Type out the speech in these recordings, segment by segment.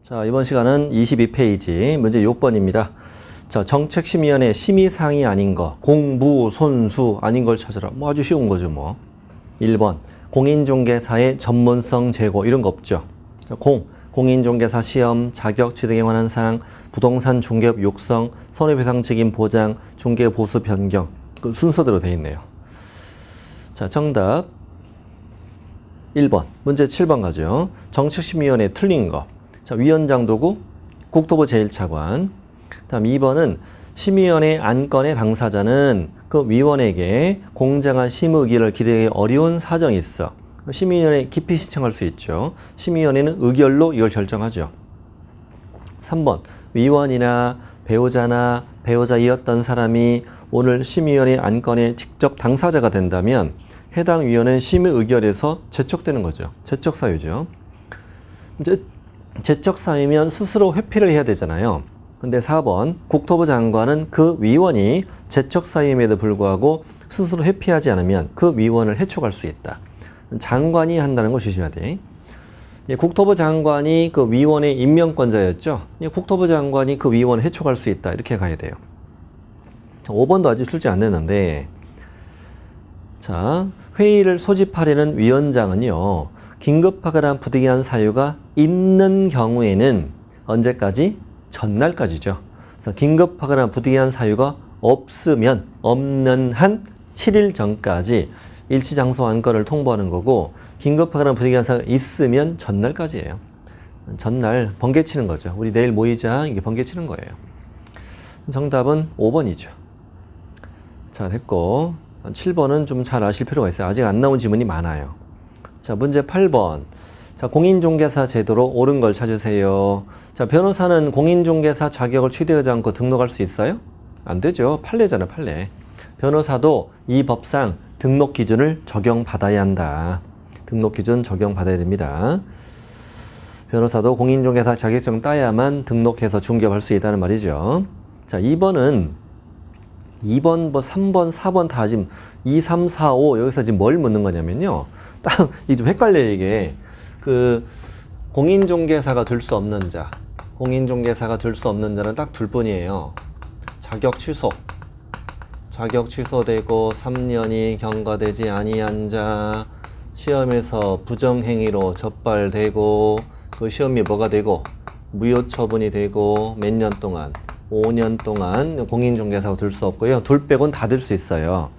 자, 이번 시간은 22페이지 문제 6번입니다. 자, 정책심의위원회 심의사항이 아닌 거, 공부, 손수 아닌 걸 찾으라. 뭐 아주 쉬운 거죠, 뭐. 1번, 공인중개사의 전문성 제고 이런 거 없죠. 자, 공인중개사 시험, 자격 취득에 관한 사항, 부동산 중개업 육성, 손해배상 책임 보장, 중개보수 변경. 그 순서대로 돼 있네요. 자, 정답 1번, 문제 7번 가죠. 정책심의위원회 틀린 거. 자, 위원장 누구? 국토부 제1차관. 다음 2번은 심의위원회 안건의 당사자는 그 위원에게 공정한 심의 의결을 기대하기 어려운 사정이 있어. 심의위원회 깊이 신청할 수 있죠. 심의위원회는 의결로 이걸 결정하죠. 3번, 위원이나 배우자나 배우자이었던 사람이 오늘 심의위원회 안건의 직접 당사자가 된다면 해당 위원은 심의 의결에서 제척되는 거죠. 제척 사유죠. 이제 제척 사유면 스스로 회피를 해야 되잖아요. 근데 4번, 국토부 장관은 그 위원이 제척 사유임에도 불구하고 스스로 회피하지 않으면 그 위원을 해촉할 수 있다. 장관이 한다는 거 조심해야 돼. 국토부 장관이 그 위원의 임명권자였죠. 국토부 장관이 그 위원을 해촉할 수 있다. 이렇게 가야 돼요. 5번도 아직 출제 안 됐는데, 자, 회의를 소집하려는 위원장은요, 긴급하거나 부득이한 사유가 있는 경우에는 언제까지? 전날까지죠. 그래서 긴급하거나 부득이한 사유가 없는 한 7일 전까지 일시장소 안건을 통보하는 거고, 긴급하거나 부득이한 사유가 있으면 전날까지예요. 전날 번개치는 거죠. 우리 내일 모이자, 이게 번개치는 거예요. 정답은 5번이죠. 자, 됐고 7번은 좀 잘 아실 필요가 있어요. 아직 안 나온 지문이 많아요. 자, 문제 8번. 자, 공인중개사 제도로 옳은 걸 찾으세요. 자, 변호사는 공인중개사 자격을 취득하지 않고 등록할 수 있어요? 안 되죠. 판례잖아요, 판례. 변호사도 이 법상 등록 기준을 적용받아야 한다. 등록 기준 적용받아야 됩니다. 변호사도 공인중개사 자격증 따야만 등록해서 중개업할 수 있다는 말이죠. 자, 2번, 뭐 3번, 4번 다 지금 2, 3, 4, 5 여기서 지금 뭘 묻는 거냐면요. 딱 이게 좀 헷갈려요, 이게. 그 공인중개사가 될 수 없는 자. 공인중개사가 될 수 없는 자는 딱 둘 뿐이에요. 자격 취소. 자격 취소되고 3년이 경과되지 아니한 자. 시험에서 부정행위로 적발되고 그 시험이 뭐가 되고 무효 처분이 되고 몇 년 동안 5년 동안 공인중개사가 될 수 없고요. 둘 빼고는 다 될 수 있어요.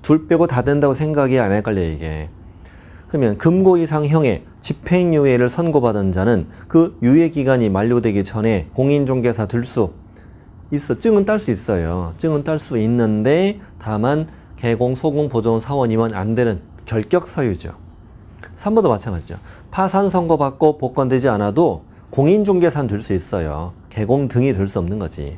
둘 빼고 다 된다고 생각이 안 헷갈려요, 이게. 그러면 금고 이상 형의 집행유예를 선고받은 자는 그 유예기간이 만료되기 전에 공인중개사 될 수 있어. 증은 딸 수 있어요. 증은 딸 수 있는데 다만 개공, 소공, 보존 사원이면 안 되는 결격 사유죠. 3번도 마찬가지죠. 파산 선고받고 복권되지 않아도 공인중개사는 될 수 있어요. 개공 등이 될 수 없는 거지.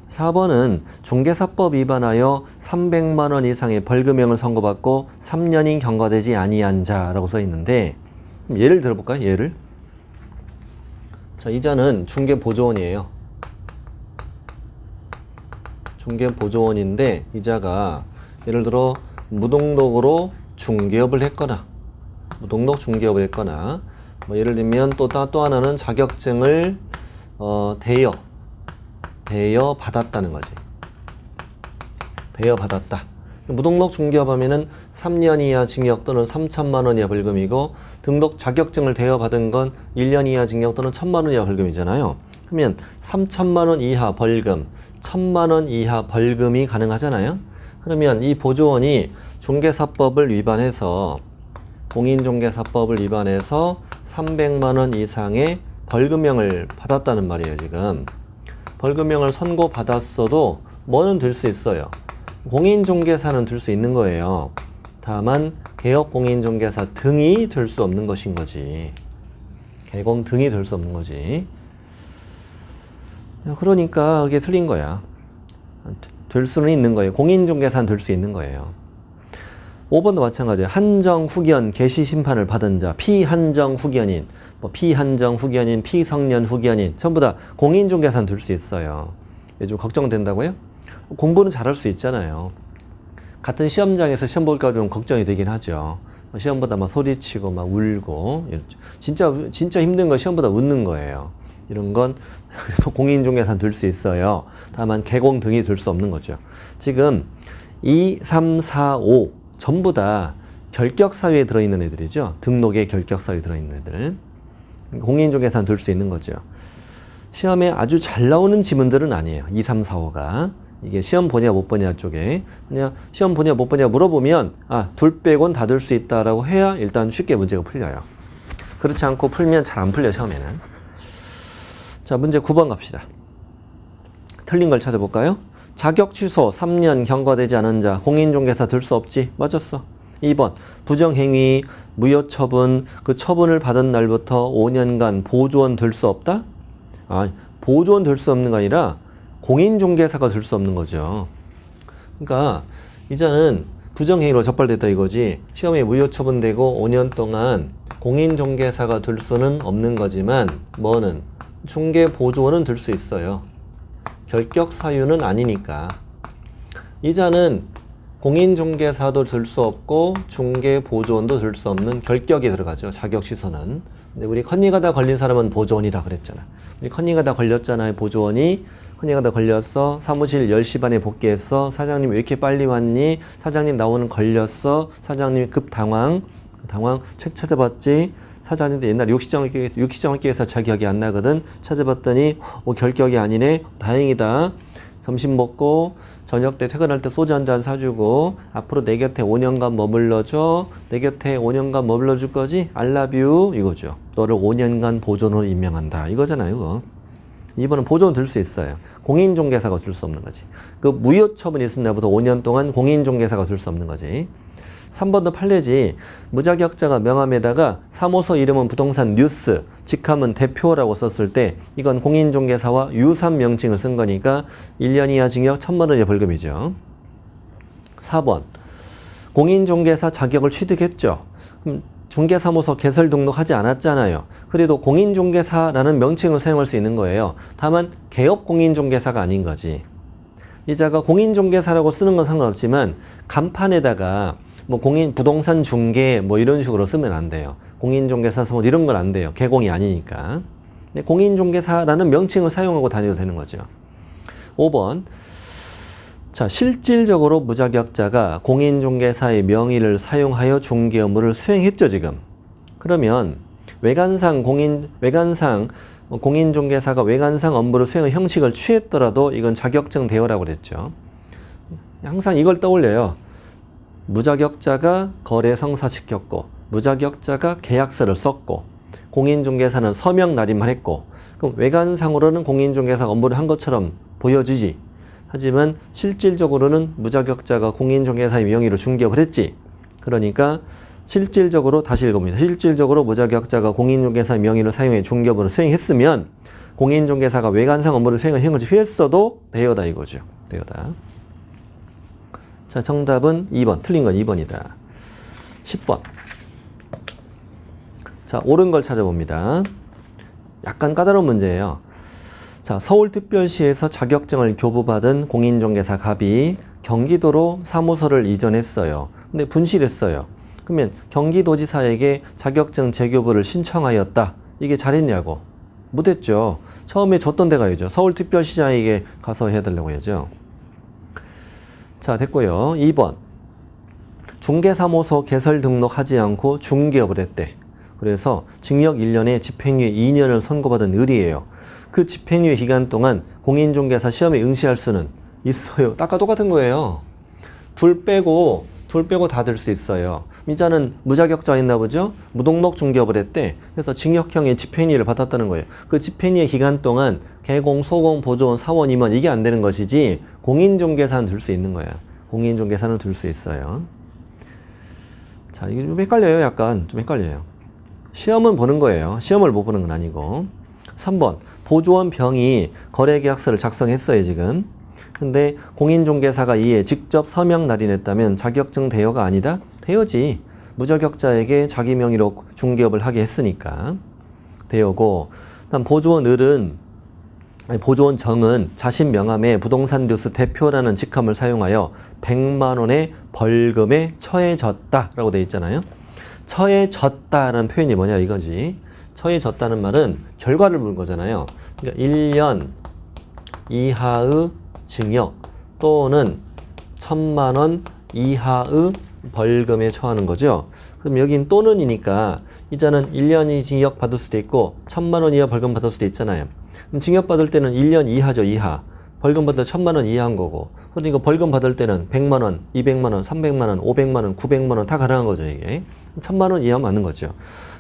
4번은 중개사법 위반하여 300만 원 이상의 벌금형을 선고받고 3년이 경과되지 아니한 자라고 써 있는데, 예를 들어볼까요? 예를. 자, 이자는 중개보조원이에요. 중개보조원인데 이자가 예를 들어 무등록으로 중개업을 했거나 무등록 중개업을 했거나 뭐 예를 들면 또 하나는 자격증을 대여 받았다는 거지. 대여 받았다. 무등록 중개업 하면은 3년 이하 징역 또는 3천만 원 이하 벌금이고, 등록 자격증을 대여 받은 건 1년 이하 징역 또는 1,000만 원 이하 벌금이잖아요. 그러면 3천만 원 이하 벌금, 1,000만 원 이하 벌금이 가능하잖아요. 그러면 이 보조원이 중개사법을 위반해서 공인중개사법을 위반해서 300만 원 이상의 벌금형을 받았다는 말이에요, 지금. 벌금형을 선고받았어도 뭐는 될 수 있어요. 공인중개사는 될 수 있는 거예요. 다만 개업공인중개사 등이 될 수 없는 것인 거지. 개공 등이 될 수 없는 거지. 그러니까 그게 틀린 거야. 될 수는 있는 거예요. 공인중개사는 될 수 있는 거예요. 5번도 마찬가지예요. 한정 후견 개시 심판을 받은 자, 피한정 후견인, 피한정 후견인, 피성년 후견인 전부 다 공인중개사는 될 수 있어요. 좀 걱정된다고요? 공부는 잘할 수 있잖아요. 같은 시험장에서 시험 볼까 좀 걱정이 되긴 하죠. 시험보다 막 소리치고 막 울고, 진짜 힘든 거 시험보다 웃는 거예요. 이런 건 그래서 공인중개사는 들 수 있어요. 다만 개공 등이 들 수 없는 거죠. 지금 2, 3, 4, 5 전부 다 결격 사유에 들어있는 애들이죠. 등록에 결격 사유에 들어있는 애들. 공인중개사는 들 수 있는 거죠. 시험에 아주 잘 나오는 지문들은 아니에요. 2, 3, 4, 5가. 이게 시험 보냐 못 보냐 쪽에. 그냥 시험 보냐 못 보냐 물어보면 둘 빼곤 다 들 수 있다라고 해야 일단 쉽게 문제가 풀려요. 그렇지 않고 풀면 잘 안 풀려 시험에는. 자, 문제 9번 갑시다. 틀린 걸 찾아볼까요? 자격 취소 3년 경과되지 않은 자 공인중개사 들 수 없지. 맞았어. 2번 부정행위 무효처분 그 처분을 받은 날부터 5년간 보조원 들 수 없다? 보조원 들 수 없는 게 아니라 공인중개사가 들 수 없는 거죠. 그러니까 이자는 부정행위로 적발됐다 이거지. 시험에 무효처분되고 5년 동안 공인중개사가 들 수는 없는 거지만 뭐는 중개보조원은 들 수 있어요. 결격 사유는 아니니까. 이자는 공인중개사도 들 수 없고 중개보조원도 들 수 없는 결격이 들어가죠. 자격 취소는. 근데 우리 컨닝하다 걸린 사람은 보조원이다 그랬잖아. 우리 컨닝하다 걸렸잖아요. 보조원이 컨닝하다 걸렸어. 사무실 10시 반에 복귀했어. 사장님 왜 이렇게 빨리 왔니? 사장님 나오는 걸렸어. 사장님이 급 당황 책 찾아봤지. 사장님도 옛날에 육시정학기에서 잘 기억이 안 나거든. 찾아봤더니 결격이 아니네. 다행이다. 점심 먹고 저녁 때 퇴근할 때 소주 한 잔 사주고 앞으로 내 곁에 5년간 머물러줘. 내 곁에 5년간 머물러줄 거지? I love you 이거죠. 너를 5년간 보존으로 임명한다. 이거잖아요. 이거. 2번은 보존 들 수 있어요. 공인중개사가 줄 수 없는 거지. 그 무효처분이 있은 날부터 5년 동안 공인중개사가 줄 수 없는 거지. 3번도 판례지. 무자격자가 명함에다가 사무소 이름은 부동산 뉴스, 직함은 대표라고 썼을 때 이건 공인중개사와 유사한 명칭을 쓴 거니까 1년 이하 징역 1,000만 원의 벌금이죠. 4번. 공인중개사 자격을 취득했죠. 그럼 중개사무소 개설 등록하지 않았잖아요. 그래도 공인중개사라는 명칭을 사용할 수 있는 거예요. 다만 개업 공인중개사가 아닌 거지. 이자가 공인중개사라고 쓰는 건 상관없지만 간판에다가 부동산 중개 이런 식으로 쓰면 안 돼요. 공인중개사 이런 건 안 돼요. 개공이 아니니까. 근데 공인중개사라는 명칭을 사용하고 다녀도 되는 거죠. 5번. 자, 실질적으로 무자격자가 공인중개사의 명의를 사용하여 중개 업무를 수행했죠, 지금. 그러면 외관상 공인중개사가 외관상 업무를 수행의 형식을 취했더라도 이건 자격증 대여라고 그랬죠. 항상 이걸 떠올려요. 무자격자가 거래 성사시켰고 무자격자가 계약서를 썼고 공인중개사는 서명 날인만 했고 그럼 외관상으로는 공인중개사가 업무를 한 것처럼 보여지지. 하지만 실질적으로는 무자격자가 공인중개사의 명의로 중개업을 했지. 그러니까 실질적으로 다시 읽어봅니다. 실질적으로 무자격자가 공인중개사의 명의를 사용해 중개업을 수행했으면 공인중개사가 외관상 업무를 수행을 했어도 대여다 이거죠. 대여다. 자, 정답은 2번. 틀린 건 2번이다. 10번. 자, 옳은 걸 찾아봅니다. 약간 까다로운 문제예요. 자, 서울특별시에서 자격증을 교부받은 공인중개사 갑이 경기도로 사무소를 이전했어요. 근데 분실했어요. 그러면 경기도지사에게 자격증 재교부를 신청하였다. 이게 잘했냐고? 못했죠. 처음에 줬던 데 가야죠. 서울특별시장에게 가서 해달라고 해야죠. 자, 됐고요. 2번. 중개사무소 개설 등록하지 않고 중개업을 했대. 그래서 징역 1년에 집행유예 2년을 선고받은 의리예요. 그 집행유예 기간 동안 공인중개사 시험에 응시할 수는 있어요. 아까 똑같은 거예요. 둘 빼고 다 들 수 있어요. 이자는 무자격자였나 보죠? 무등록 중개업을 했대. 그래서 징역형의 집행유예를 받았다는 거예요. 그 집행유예 기간 동안 개공, 소공, 보조원, 사원, 임원 이게 안 되는 것이지 공인중개사는 들 수 있는 거야. 공인중개사는 들 수 있어요. 자, 이게 좀 헷갈려요. 약간 좀 헷갈려요. 시험은 보는 거예요. 시험을 못 보는 건 아니고. 3번. 보조원 병이 거래계약서를 작성했어요, 지금. 근데 공인중개사가 이에 직접 서명 날인했다면 자격증 대여가 아니다? 대여지. 무자격자에게 자기 명의로 중개업을 하게 했으니까. 대여고. 다음 보조원 정은 자신 명함에 부동산 뉴스 대표라는 직함을 사용하여 100만 원의 벌금에 처해졌다라고 되어 있잖아요. 처해졌다라는 표현이 뭐냐 이거지. 처해졌다는 말은 결과를 묻는 거잖아요. 그러니까 1년 이하의 징역 또는 1,000만 원 이하의 벌금에 처하는 거죠. 그럼 여긴 또는이니까 이자는 1년이 징역 받을 수도 있고 1,000만 원 이하 벌금 받을 수도 있잖아요. 그럼 징역 받을 때는 1년 이하죠, 이하. 벌금 받을 때 1,000만 원 이하인 거고. 그러니까 벌금 받을 때는 100만 원, 200만 원, 300만 원, 500만 원, 900만 원 다 가능한 거죠, 이게. 1,000만 원 이하 맞는 거죠.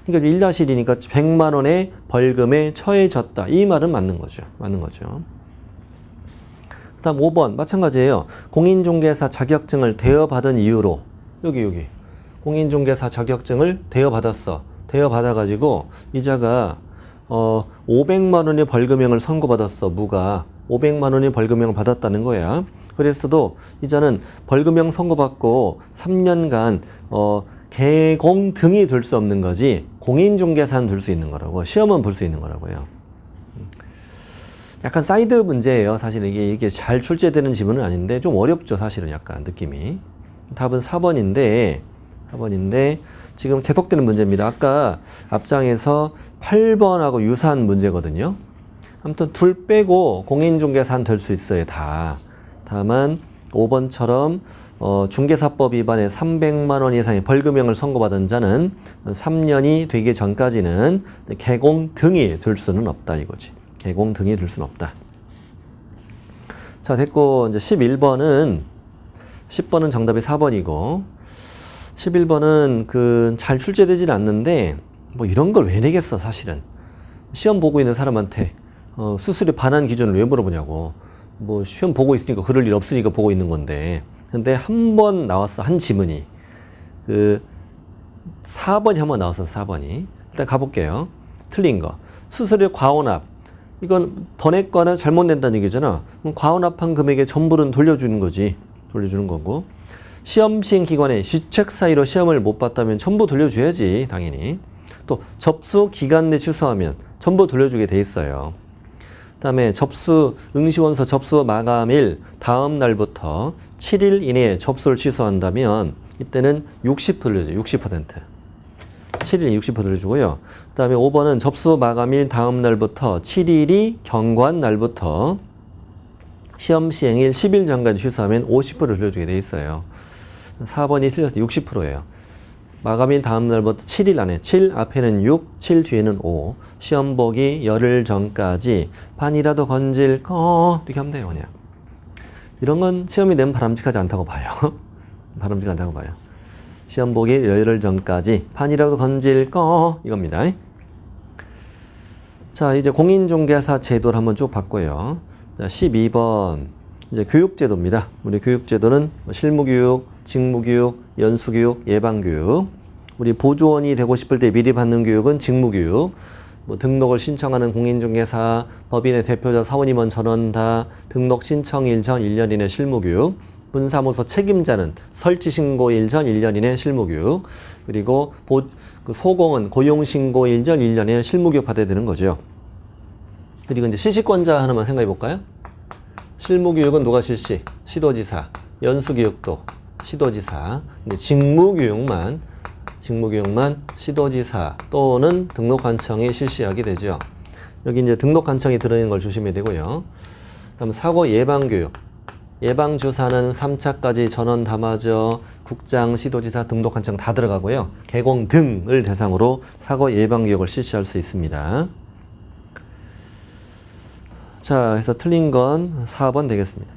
그러니까 1-1이니까 100만 원의 벌금에 처해졌다. 이 말은 맞는 거죠. 맞는 거죠. 다음 5번 마찬가지예요. 공인중개사 자격증을 대여받은 이유로 여기 공인중개사 자격증을 대여받았어. 대여받아가지고 이자가 500만 원의 벌금형을 선고받았어. 무가 500만 원의 벌금형을 받았다는 거야. 그랬어도 이자는 벌금형 선고받고 3년간 개공 등이 들 수 없는 거지 공인중개사는 들 수 있는 거라고. 시험은 볼 수 있는 거라고요. 약간 사이드 문제예요. 사실 이게 잘 출제되는 지문은 아닌데 좀 어렵죠. 사실은 약간 느낌이. 답은 4번인데 지금 계속되는 문제입니다. 아까 앞장에서 8번하고 유사한 문제거든요. 아무튼 둘 빼고 공인중개사는 될 수 있어요. 다. 다만 5번처럼 중개사법 위반에 300만 원 이상의 벌금형을 선고받은 자는 3년이 되기 전까지는 개공 등이 될 수는 없다 이거지. 개공 등이 될 수는 없다. 자, 됐고 이제 11번은 10번은 정답이 4번이고 11번은 잘 출제되진 않는데 뭐 이런 걸 왜 내겠어 사실은. 시험 보고 있는 사람한테 수수료 반환 기준을 왜 물어보냐고. 뭐 시험 보고 있으니까 그럴 일 없으니까 보고 있는 건데. 근데 한 번 나왔어. 한 지문이. 4번이 한 번 나왔어. 4번이. 일단 가볼게요. 틀린 거. 수수료 과혼합. 이건 더 냈거나 잘못 낸다는 얘기잖아. 그럼 과혼합한 금액의 전부는 돌려주는 거지. 돌려주는 거고. 시험 시행 기관에 시책 사유로 시험을 못 봤다면 전부 돌려줘야지. 당연히. 또 접수 기간 내 취소하면 전부 돌려주게 돼 있어요. 그 다음에 응시원서 접수 마감일 다음 날부터 7일 이내에 접수를 취소한다면 이때는 60% 돌려줘요. 60%. 7일 60% 돌려주고요. 그 다음에 5번은 접수 마감일 다음 날부터 7일이 경과한 날부터 시험 시행일 10일 전까지 취소하면 50% 돌려주게 돼 있어요. 4번이 틀려서 60%예요. 마감일 다음 날부터 7일 안에 7 앞에는 6, 7 뒤에는 5 시험 보기 열흘 전까지 반이라도 건질 거 이렇게 하면 돼요. 그냥 이런 건 시험이 내면 바람직하지 않다고 봐요. 바람직하지 않다고 봐요. 시험 보기 열흘 전까지 반이라도 건질 거 이겁니다. 자, 이제 공인중개사 제도를 한번 쭉 봤고요. 자, 12번 이제 교육제도입니다. 우리 교육제도는 실무교육, 직무교육, 연수교육, 예방교육. 우리 보조원이 되고 싶을 때 미리 받는 교육은 직무교육. 뭐 등록을 신청하는 공인중개사, 법인의 대표자 사원임원 전원 다 등록 신청일 전 1년 이내 실무교육. 분사무소 책임자는 설치신고일 전 1년 이내 실무교육. 그리고 소공은 고용신고일 전 1년에 실무교육 받아야 되는 거죠. 그리고 이제 실시권자 하나만 생각해 볼까요? 실무교육은 누가 실시? 시도지사. 연수교육도 시도지사. 근데 직무교육만 시도지사 또는 등록관청이 실시하게 되죠. 여기 이제 등록관청이 들어있는 걸 조심해야 되고요. 다음 사고 예방교육. 예방주사는 3차까지 전원 다 맞아 국장, 시도지사, 등록관청 다 들어가고요. 개공 등을 대상으로 사고 예방교육을 실시할 수 있습니다. 자, 그래서 틀린 건 4번 되겠습니다.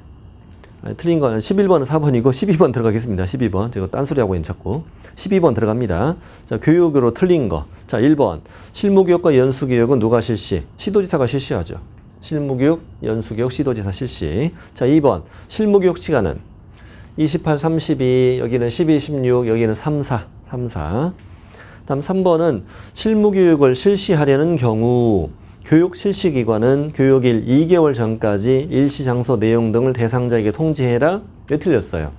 틀린 건 11번은 4번이고 12번 들어가겠습니다. 12번. 제가 딴소리하고 있는 자꾸. 12번 들어갑니다. 자, 교육으로 틀린 거. 자, 1번. 실무교육과 연수교육은 누가 실시? 시도지사가 실시하죠. 실무교육, 연수교육, 시도지사 실시. 자, 2번. 실무교육 시간은 28, 32, 여기는 12, 16, 여기는 3, 4. 다음 3번은 실무교육을 실시하려는 경우 교육 실시기관은 교육일 2개월 전까지 일시 장소 내용 등을 대상자에게 통지해라. 왜 틀렸어요?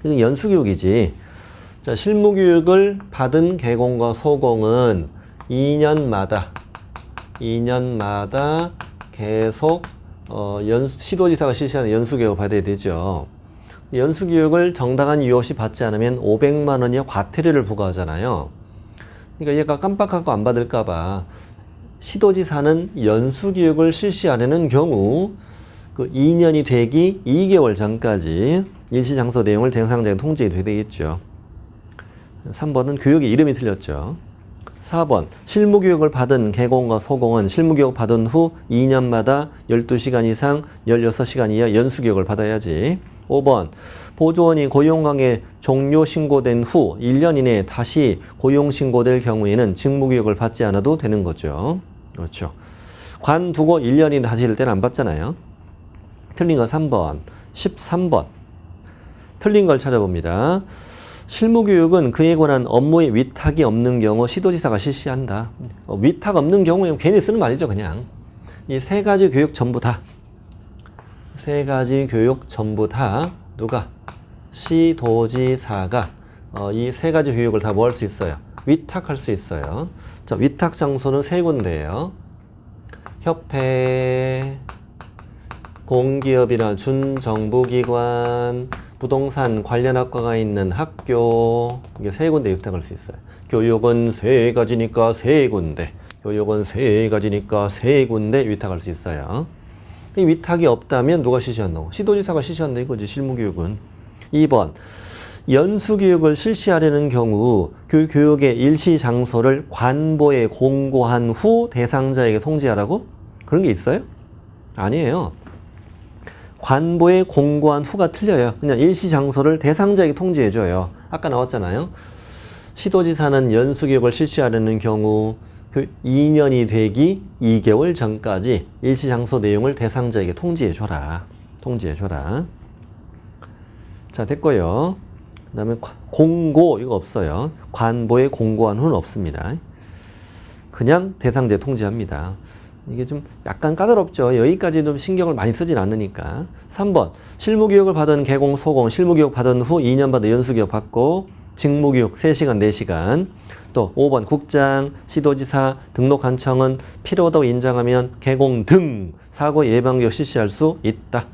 이건 연수교육이지. 자, 실무교육을 받은 개공과 소공은 2년마다 계속 시도지사가 실시하는 연수교육을 받아야 되죠. 연수교육을 정당한 이유 없이 받지 않으면 500만 원의 과태료를 부과하잖아요. 그러니까 얘가 깜빡하고 안 받을까봐 시도지사는 연수교육을 실시하려는 경우 그 2년이 되기 2개월 전까지 일시장소 내용을 대상자에게 통지해야 되겠죠. 3번은 교육의 이름이 틀렸죠. 4번 실무교육을 받은 개공과 소공은 실무교육 받은 후 2년마다 12시간 이상 16시간 이하 연수교육을 받아야지. 5번 보조원이 고용관계 종료 신고된 후 1년 이내에 다시 고용 신고될 경우에는 직무교육을 받지 않아도 되는 거죠. 그렇죠. 관두고 1년 이내 다시 될 때는 안 받잖아요. 틀린 거 3번, 13번. 틀린 걸 찾아봅니다. 실무교육은 그에 관한 업무의 위탁이 없는 경우 시도지사가 실시한다. 위탁 없는 경우에 괜히 쓰는 말이죠, 그냥. 이 세 가지 교육 전부 다. 세 가지 교육 전부 다 누가? 시도지사가 이 세 가지 교육을 다 뭐 할 수 있어요? 위탁할 수 있어요. 자, 위탁 장소는 세 군데예요. 협회, 공기업이나 준정부기관, 부동산 관련 학과가 있는 학교, 이게 세 군데 위탁할 수 있어요. 교육은 세 가지니까 세 군데, 교육은 세 가지니까 세 군데 위탁할 수 있어요. 이 위탁이 없다면 누가 실시한다고? 시도지사가 실시한다 이거지, 실무교육은. 2번 연수교육을 실시하려는 경우 교육의 일시 장소를 관보에 공고한 후 대상자에게 통지하라고? 그런 게 있어요? 아니에요. 관보에 공고한 후가 틀려요. 그냥 일시 장소를 대상자에게 통지해줘요. 아까 나왔잖아요. 시도지사는 연수교육을 실시하려는 경우 2년이 되기 2개월 전까지 일시 장소 내용을 대상자에게 통지해줘라. 통지해줘라. 자, 됐고요. 그 다음에 공고 이거 없어요. 관보에 공고한 후는 없습니다. 그냥 대상자에 통지합니다. 이게 좀 약간 까다롭죠. 여기까지도 신경을 많이 쓰진 않으니까. 3번 실무교육을 받은 개공, 소공, 실무교육 받은 후 2년 받은 연수교육 받고 직무교육 3시간, 4시간. 또 5번 국장, 시도지사, 등록관청은 필요하다고 인정하면 개공 등 사고 예방교육 실시할 수 있다.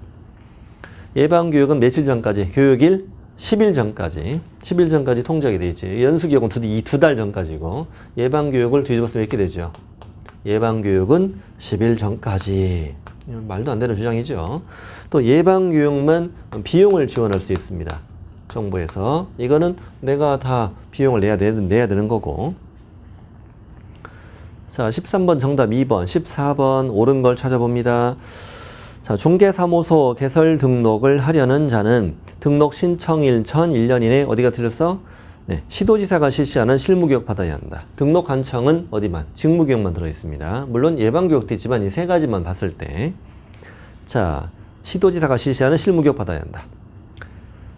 예방교육은 며칠 전까지? 교육일 10일 전까지. 10일 전까지 통지하게 돼 있지. 연수교육은 두 달 전까지고 예방교육을 뒤집어서 이렇게 되죠. 예방교육은 10일 전까지. 말도 안 되는 주장이죠. 또 예방교육만 비용을 지원할 수 있습니다. 정부에서. 이거는 내가 다 비용을 내야 되는 거고. 자, 13번 정답 2번, 14번 옳은 걸 찾아봅니다. 자, 중개사무소 개설 등록을 하려는 자는 등록 신청일 전 1년 이내 어디가 틀렸어? 네, 시도지사가 실시하는 실무교육 받아야 한다. 등록관청은 어디만? 직무교육만 들어있습니다. 물론 예방교육도 있지만 이 세 가지만 봤을 때. 자, 시도지사가 실시하는 실무교육 받아야 한다.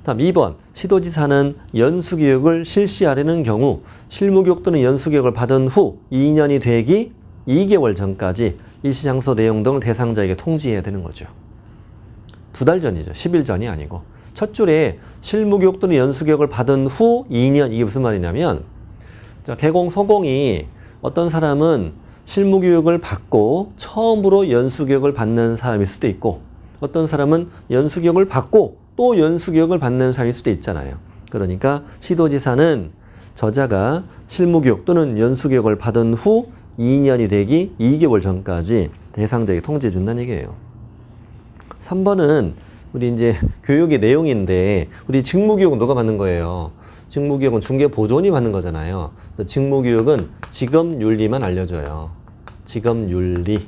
다음 2번 시도지사는 연수교육을 실시하려는 경우 실무교육 또는 연수교육을 받은 후 2년이 되기 2개월 전까지 일시장소 내용 등을 대상자에게 통지해야 되는 거죠. 2달 전이죠. 10일 전이 아니고. 첫 줄에 실무교육 또는 연수교육을 받은 후 2년, 이게 무슨 말이냐면, 자, 개공, 소공이 어떤 사람은 실무교육을 받고 처음으로 연수교육을 받는 사람일 수도 있고, 어떤 사람은 연수교육을 받고 또 연수교육을 받는 사람일 수도 있잖아요. 그러니까 시도지사는 저자가 실무교육 또는 연수교육을 받은 후 2년이 되기 2개월 전까지 대상자에게 통지해 준다는 얘기예요. 3번은 우리 이제 교육의 내용인데 우리 직무교육은 누가 받는 거예요? 직무교육은 중개보조원이 받는 거잖아요. 직무교육은 직업윤리만 알려줘요. 직업윤리.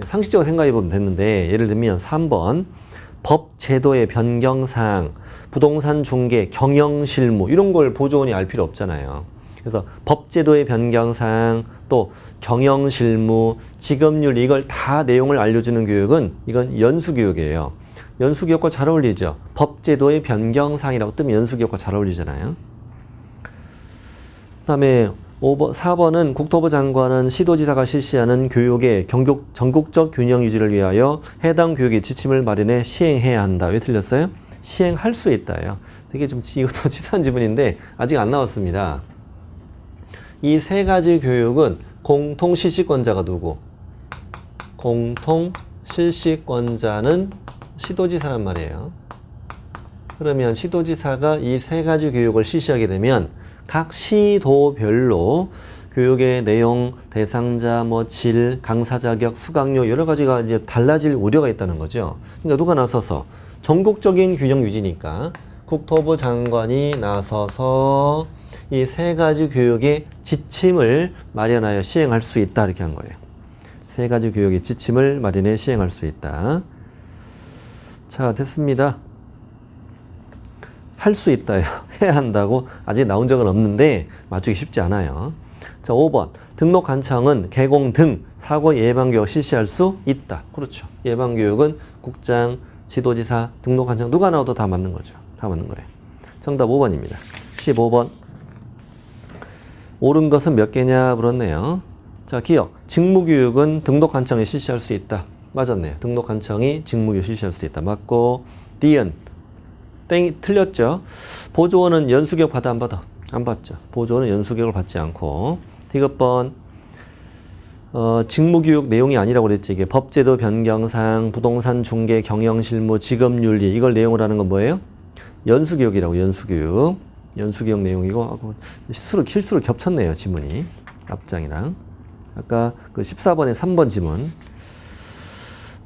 상식적으로 생각해 보면 됐는데 예를 들면 3번 법 제도의 변경사항, 부동산 중개, 경영실무 이런 걸 보조원이 알 필요 없잖아요. 그래서 법 제도의 변경사항, 또 경영실무, 직업윤리 이걸 다 내용을 알려주는 교육은 이건 연수교육이에요. 연수교육과 잘 어울리죠. 법제도의 변경사항이라고 뜨면 연수교육과 잘 어울리잖아요. 그 다음에 4번은 국토부 장관은 시도지사가 실시하는 교육의 전국적 균형 유지를 위하여 해당 교육의 지침을 마련해 시행해야 한다. 왜 틀렸어요? 시행할 수 있다예요. 되게 좀 이것도 치사한 지문인데 아직 안 나왔습니다. 이 세 가지 교육은 공통 실시권자가 누구? 공통 실시권자는 시도지사란 말이에요. 그러면 시도지사가 이 세 가지 교육을 실시하게 되면 각 시도별로 교육의 내용, 대상자, 질, 강사 자격, 수강료 여러 가지가 이제 달라질 우려가 있다는 거죠. 그러니까 누가 나서서 전국적인 규정 유지니까 국토부 장관이 나서서 이 세 가지 교육의 지침을 마련하여 시행할 수 있다 이렇게 한 거예요. 세 가지 교육의 지침을 마련해 시행할 수 있다. 자, 됐습니다. 할 수 있다요. 해야 한다고 아직 나온 적은 없는데 맞추기 쉽지 않아요. 자, 5번. 등록 관청은 개공 등 사고 예방교육 실시할 수 있다. 그렇죠. 예방교육은 국장, 지도지사, 등록 관청 누가 나와도 다 맞는 거죠. 다 맞는 거예요. 정답 5번입니다. 15번. 옳은 것은 몇 개냐 물었네요. 자, 기억. 직무교육은 등록 관청이 실시할 수 있다. 맞았네요. 등록 관청이 직무교육 실시할 수 있다. 맞고, 니은. 땡이 틀렸죠. 보조원은 연수교육 받아 안 받아? 안 받죠. 보조원은 연수교육을 받지 않고. 디귿번. 직무교육 내용이 아니라고 그랬지. 이게 법제도 변경사항, 부동산 중개, 경영실무, 직업윤리 이걸 내용을 하는 건 뭐예요? 연수교육이라고. 연수교육. 연수교육 내용이고 실수로 겹쳤네요. 지문이. 앞장이랑. 아까 그 14번에 3번 지문.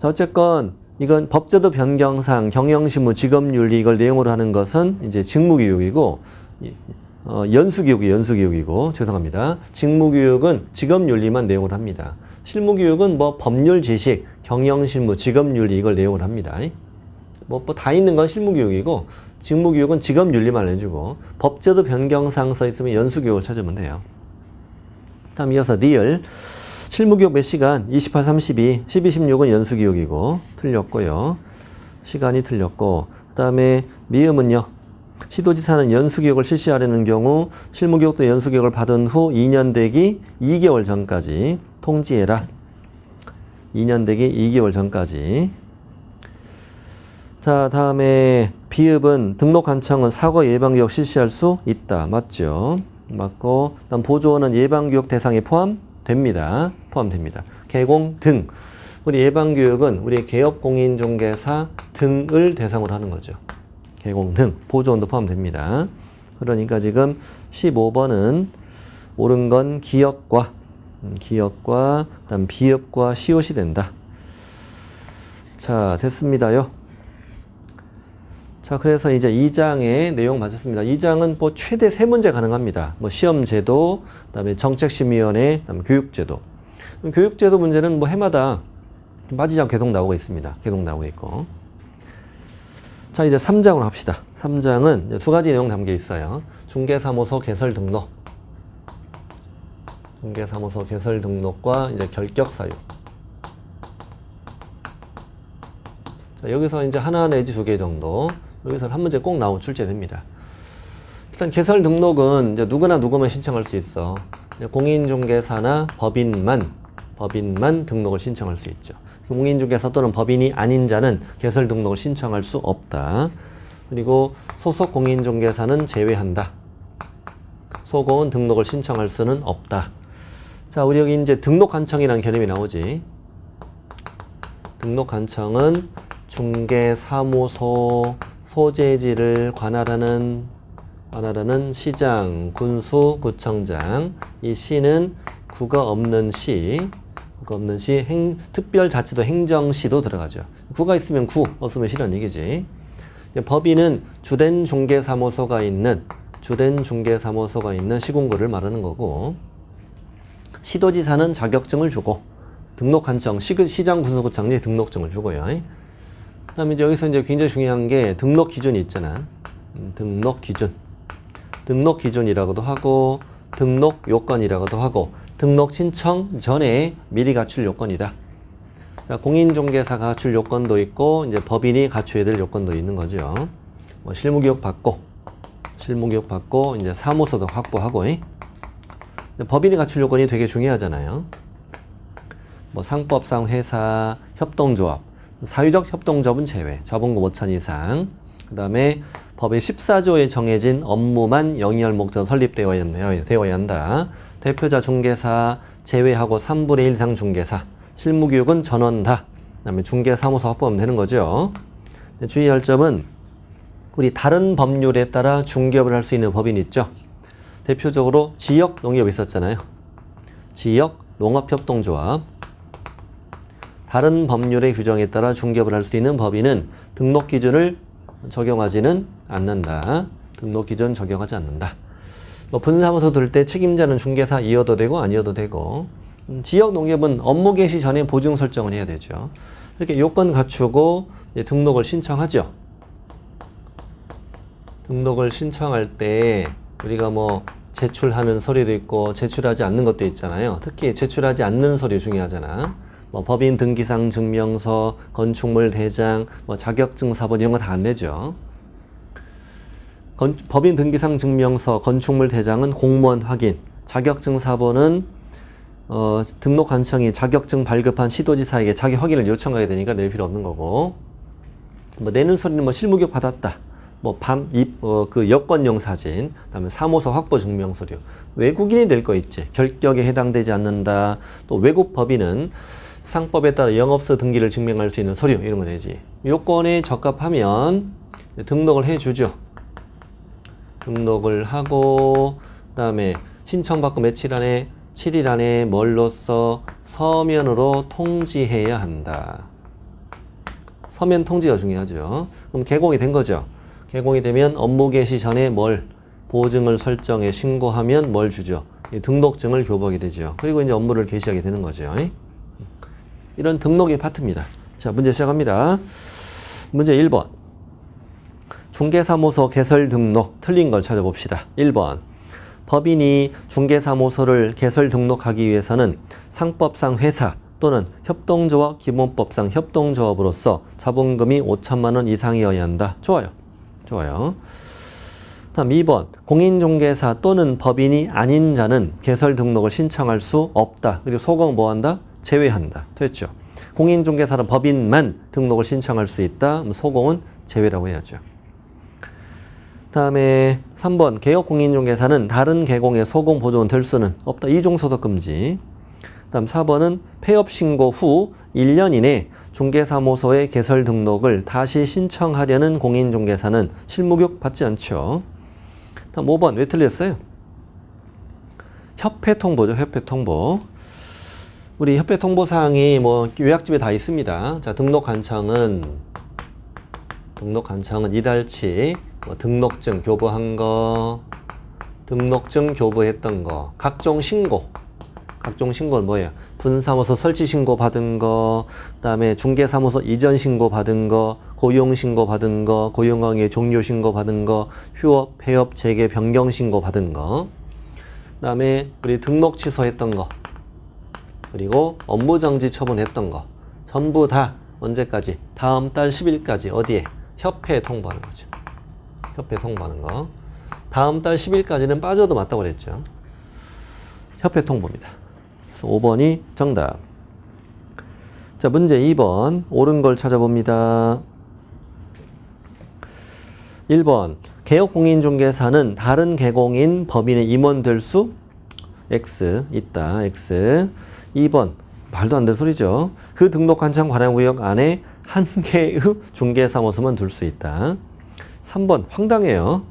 자, 어쨌건 이건 법제도 변경상, 경영실무, 직업윤리 이걸 내용으로 하는 것은 이제 직무교육이고 연수교육이고 죄송합니다. 직무교육은 직업윤리만 내용을 합니다. 실무교육은 뭐 법률 지식, 경영실무, 직업윤리 이걸 내용을 합니다. 뭐 다 있는 건 실무교육이고 직무교육은 직업윤리만 해주고 법제도 변경상 써 있으면 연수교육을 찾으면 돼요. 다음 이어서 리을. 실무교육 몇 시간? 28, 32, 12, 16은 연수교육이고 틀렸고요. 시간이 틀렸고 그 다음에 미음은요. 시도지사는 연수교육을 실시하려는 경우 실무교육도 연수교육을 받은 후 2년 되기 2개월 전까지 통지해라. 2년 되기 2개월 전까지. 자, 다음에 비읍은 등록관청은 사고 예방교육 실시할 수 있다. 맞죠? 맞고 그다음 보조원은 예방교육 대상에 포함됩니다. 포함됩니다. 개공 등. 우리 예방교육은 우리 개업공인중개사 등을 대상으로 하는 거죠. 개공 등. 보조원도 포함됩니다. 그러니까 지금 15번은 옳은 건 기역과 그다음 비읍과 시옷이 된다. 자, 됐습니다요. 자, 그래서 이제 2장의 내용 맞았습니다. 2장은 뭐 최대 3문제 가능합니다. 뭐 시험제도, 그다음에 정책심의위원회, 그다음에 교육제도. 교육제도 문제는 뭐 해마다 빠지지 않고 계속 나오고 있습니다. 계속 나오고 있고. 자, 이제 3장으로 합시다. 3장은 이제 두 가지 내용 담겨 있어요. 중개사무소 개설 등록. 중개사무소 개설 등록과 이제 결격 사유. 자, 여기서 이제 하나 내지 2개 정도. 여기서는 한 문제 꼭 출제됩니다. 일단 개설 등록은 이제 누구나 누구만 신청할 수 있어. 공인중개사나 법인만 등록을 신청할 수 있죠. 공인중개사 또는 법인이 아닌 자는 개설 등록을 신청할 수 없다. 그리고 소속 공인중개사는 제외한다. 소공은 등록을 신청할 수는 없다. 자, 우리 여기 이제 등록관청이라는 개념이 나오지. 등록관청은 중개사무소 소재지를 관할하는 시장, 군수, 구청장. 이 시는 구가 없는 시, 특별자치도 행정시도 들어가죠. 구가 있으면 구, 없으면 시라는 얘기지. 법인은 주된 중개사무소가 있는 시군구를 말하는 거고, 시도지사는 자격증을 주고, 등록관청, 시장, 군수, 구청장에 등록증을 주고요. 그 다음에 이제 여기서 이제 굉장히 중요한 게 등록 기준이 있잖아. 등록 기준이라고도 하고, 등록 요건이라고도 하고, 등록 신청 전에 미리 갖출 요건이다. 자, 공인중개사가 갖출 요건도 있고, 이제 법인이 갖춰야 될 요건도 있는 거죠. 뭐 실무교육 받고, 이제 사무소도 확보하고, 법인이 갖출 요건이 되게 중요하잖아요. 뭐 상법상 회사, 협동조합, 사유적 협동조합은 제외, 자본금 5천 이상. 그 다음에 법의 14조에 정해진 업무만 영위할 목적으로 설립되어야 한다. 대표자 중개사 제외하고 3분의 1 이상 중개사, 실무교육은 전원 다. 그 다음에 중개사무소 확보하면 되는 거죠. 주의할 점은 우리 다른 법률에 따라 중개업을 할 수 있는 법인 있죠. 대표적으로 지역 농협 있었잖아요. 지역 농업협동조합. 다른 법률의 규정에 따라 중개업을 할 수 있는 법인은 등록 기준을 적용하지는 않는다. 등록 기준 적용하지 않는다. 뭐 분사무소 둘 때 책임자는 중개사이어도 되고 아니어도 되고, 지역 농협은 업무 개시 전에 보증 설정을 해야 되죠. 이렇게 요건 갖추고 등록을 신청하죠. 등록을 신청할 때 우리가 뭐 제출하는 서류도 있고 제출하지 않는 것도 있잖아요. 특히 제출하지 않는 서류 중요하잖아. 뭐 법인 등기상 증명서, 건축물 대장, 뭐 자격증 사본 이런 거 다 안 내죠. 법인 등기상 증명서, 건축물 대장은 공무원 확인, 자격증 사본은 등록 관청이 자격증 발급한 시도지사에게 자기 확인을 요청하게 되니까 낼 필요 없는 거고, 뭐 내는 서류는 뭐 실무교육 받았다, 뭐 그 여권용 사진, 그다음에 사무소 확보 증명 서류, 외국인이 낼 거 있지, 결격에 해당되지 않는다. 또 외국 법인은 상법에 따라 영업소 등기를 증명할 수 있는 서류 이런 거 되지. 요건에 적합하면 등록을 해주죠. 등록을 하고 그다음에 신청받고 며칠 안에 7일 안에 뭘로써 서면으로 통지해야 한다. 서면 통지가 중요하죠. 그럼 개공이 된 거죠. 개공이 되면 업무 개시 전에 뭘 보증을 설정해 신고하면 뭘 주죠. 등록증을 교부하게 되죠. 그리고 이제 업무를 개시하게 되는 거죠. 이런 등록의 파트입니다. 자, 문제 시작합니다. 문제 1번. 중개사무소 개설 등록 틀린 걸 찾아봅시다. 1번. 법인이 중개사무소를 개설 등록하기 위해서는 상법상 회사 또는 협동조합 기본법상 협동조합으로서 자본금이 5천만 원 이상이어야 한다. 좋아요. 좋아요. 다음 2번. 공인중개사 또는 법인이 아닌 자는 개설 등록을 신청할 수 없다. 그리고 소공 뭐 한다? 제외한다. 됐죠. 공인중개사는 법인만 등록을 신청할 수 있다. 소공은 제외라고 해야죠. 다음에 3번. 개업공인중개사는 다른 계공의 소공 보존 될 수는 없다. 이중소득 금지. 다음 4번은 폐업신고 후 1년 이내 중개사무소의 개설 등록을 다시 신청하려는 공인중개사는 실무교육 받지 않죠. 다음 5번. 왜 틀렸어요? 협회통보죠. 협회통보. 우리 협회통보사항이 뭐 요약집에 다 있습니다. 자, 등록 관청은 이달치, 뭐 등록증 교부한 거, 등록증 교부했던 거, 각종 신고는 뭐예요? 분사무소 설치 신고 받은 거, 그다음에 중개사무소 이전 신고 받은 거, 고용 신고 받은 거, 고용관계 종료 신고 받은 거, 휴업, 폐업, 재개, 변경 신고 받은 거, 그다음에 우리 등록 취소했던 거, 그리고 업무정지 처분했던 거 전부 다 언제까지? 다음 달 10일까지 어디에? 협회에 통보하는 거죠. 협회에 통보하는 거. 다음 달 10일까지는 빠져도 맞다고 그랬죠. 협회 통보입니다. 그래서 5번이 정답. 자, 문제 2번. 옳은 걸 찾아봅니다. 1번. 개업공인중개사는 다른 계공인 법인의 임원 될 수? X. 있다. X. 2번. 말도 안 되는 소리죠. 그 등록 관청 관할구역 안에 한 개의 중개사무소만 둘 수 있다. 3번. 황당해요.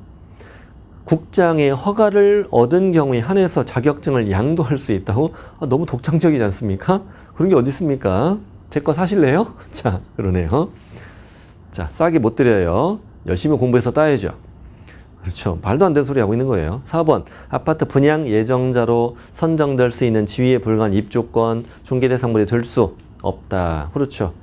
국장의 허가를 얻은 경우에 한해서 자격증을 양도할 수 있다고? 너무 독창적이지 않습니까? 그런 게 어디 있습니까? 제 거 사실래요? 자, 그러네요. 자, 싸게 못 드려요. 열심히 공부해서 따야죠. 그렇죠. 말도 안 되는 소리 하고 있는 거예요. 4번. 아파트 분양 예정자로 선정될 수 있는 지위에 불과한 입주권, 중개대상물이 될 수 없다. 그렇죠.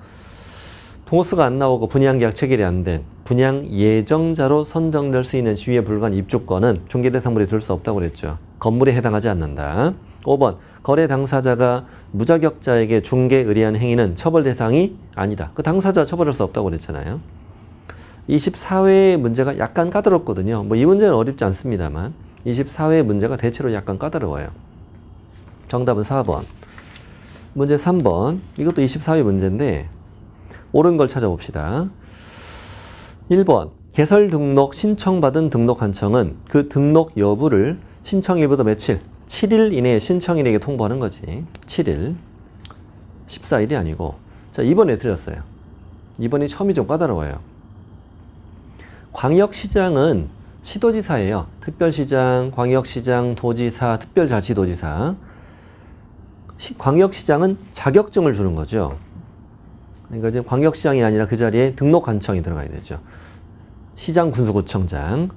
동호수가 안 나오고 분양계약 체결이 안 된 분양 예정자로 선정될 수 있는 지위에 불과한 입주권은 중개대상물이 될 수 없다고 그랬죠. 건물에 해당하지 않는다. 5번. 거래 당사자가 무자격자에게 중개 의뢰한 행위는 처벌 대상이 아니다. 그 당사자 처벌할 수 없다고 그랬잖아요. 24회의 문제가 약간 까다롭거든요. 뭐 이 문제는 어렵지 않습니다만 24회의 문제가 대체로 약간 까다로워요. 정답은 4번. 문제 3번. 이것도 24회 문제인데 옳은 걸 찾아봅시다. 1번. 개설 등록 신청받은 등록관청은 그 등록 여부를 신청일보다 며칠? 7일 이내에 신청인에게 통보하는 거지. 7일. 14일이 아니고. 자, 2번에 틀렸어요. 2번이 처음이 좀 까다로워요. 광역시장은 시도지사예요. 특별시장, 광역시장, 도지사, 특별자치도지사. 광역시장은 자격증을 주는 거죠. 그러니까 이제 광역시장이 아니라 그 자리에 등록관청이 들어가야 되죠. 시장 군수구청장.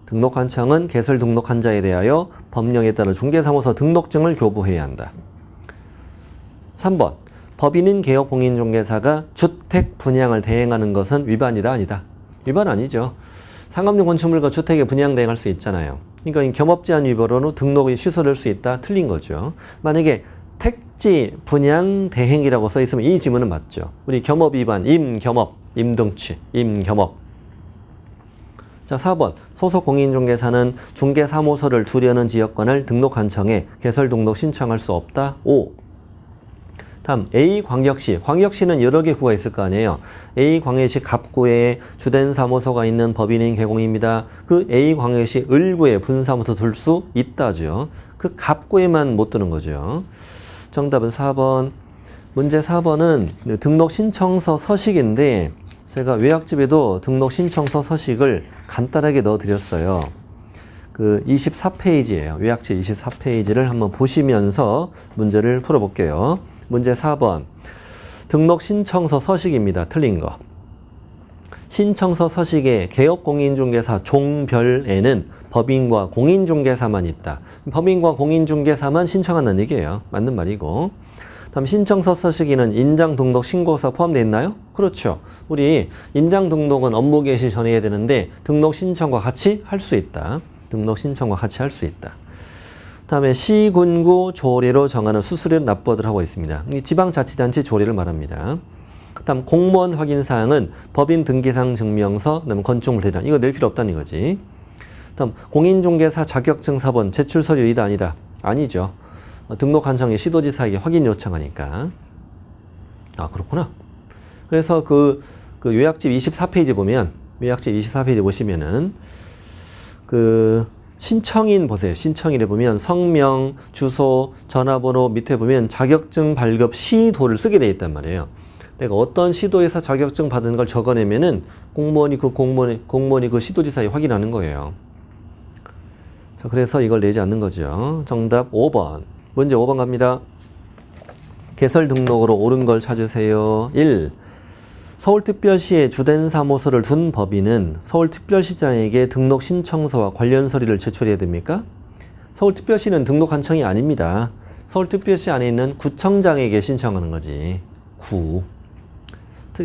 등록관청은 개설 등록한 자에 대하여 법령에 따라 중개사무소 등록증을 교부해야 한다. 3번. 법인인 개업공인중개사가 주택 분양을 대행하는 것은 위반이다, 아니다? 위반 아니죠. 상업용 건축물과 주택에 분양 대행할 수 있잖아요. 그러니까 이 겸업제한 위반으로 등록이 취소될 수 있다, 틀린 거죠. 만약에 택지 분양 대행이라고 써 있으면 이 지문은 맞죠. 우리 겸업 위반, 임겸업, 임등취, 임겸업. 자, 4번. 소속 공인중개사는 중개사무소를 두려는 지역권을 등록관청에 개설 등록 신청할 수 없다. 5. 다음 A광역시. 광역시는 여러 개 구가 있을 거 아니에요. A광역시 갑구에 주된 사무소가 있는 법인인 개공입니다. 그 A광역시 을구에 분사무소 둘 수 있다죠. 그 갑구에만 못 두는 거죠. 정답은 4번. 문제 4번은 등록 신청서 서식인데 제가 외학집에도 등록 신청서 서식을 간단하게 넣어드렸어요. 그 24페이지예요. 외학집 24페이지를 한번 보시면서 문제를 풀어볼게요. 문제 4번. 등록 신청서 서식입니다. 틀린 거. 신청서 서식에 개업공인중개사 종별에는 법인과 공인중개사만 있다. 법인과 공인중개사만 신청한다는 얘기예요. 맞는 말이고. 다음 신청서 서식에는 인장등록 신고서 포함되어 있나요? 그렇죠. 우리 인장등록은 업무 개시 전에 해야 되는데 등록 신청과 같이 할 수 있다. 등록 신청과 같이 할 수 있다. 다음에 시군구 조례로 정하는 수수료 납부를 하고 있습니다. 지방자치단체 조례를 말합니다. 다음 공무원 확인사항은 법인 등기상 증명서, 그다음 건축물 대장. 이거 낼 필요 없다는 거지. 다음 공인중개사 자격증 사본 제출 서류 이다 아니다? 아니죠. 등록관청에 시도지사에게 확인 요청하니까. 아, 그렇구나. 그래서 그 요약집 24페이지 보면, 요약집 24페이지 보시면은 신청인 보세요. 신청인에 보면 성명, 주소, 전화번호 밑에 보면 자격증 발급 시도를 쓰게 돼 있단 말이에요. 내가 어떤 시도에서 자격증 받은 걸 적어내면은 공무원이 그 시도지사에 확인하는 거예요. 자, 그래서 이걸 내지 않는 거죠. 정답 5번. 문제 5번 갑니다. 개설 등록으로 옳은 걸 찾으세요. 1. 서울특별시에 주된 사무소를 둔 법인은 서울특별시장에게 등록 신청서와 관련 서류를 제출해야 됩니까? 서울특별시는 등록관청이 아닙니다. 서울특별시 안에 있는 구청장에게 신청하는 거지. 구.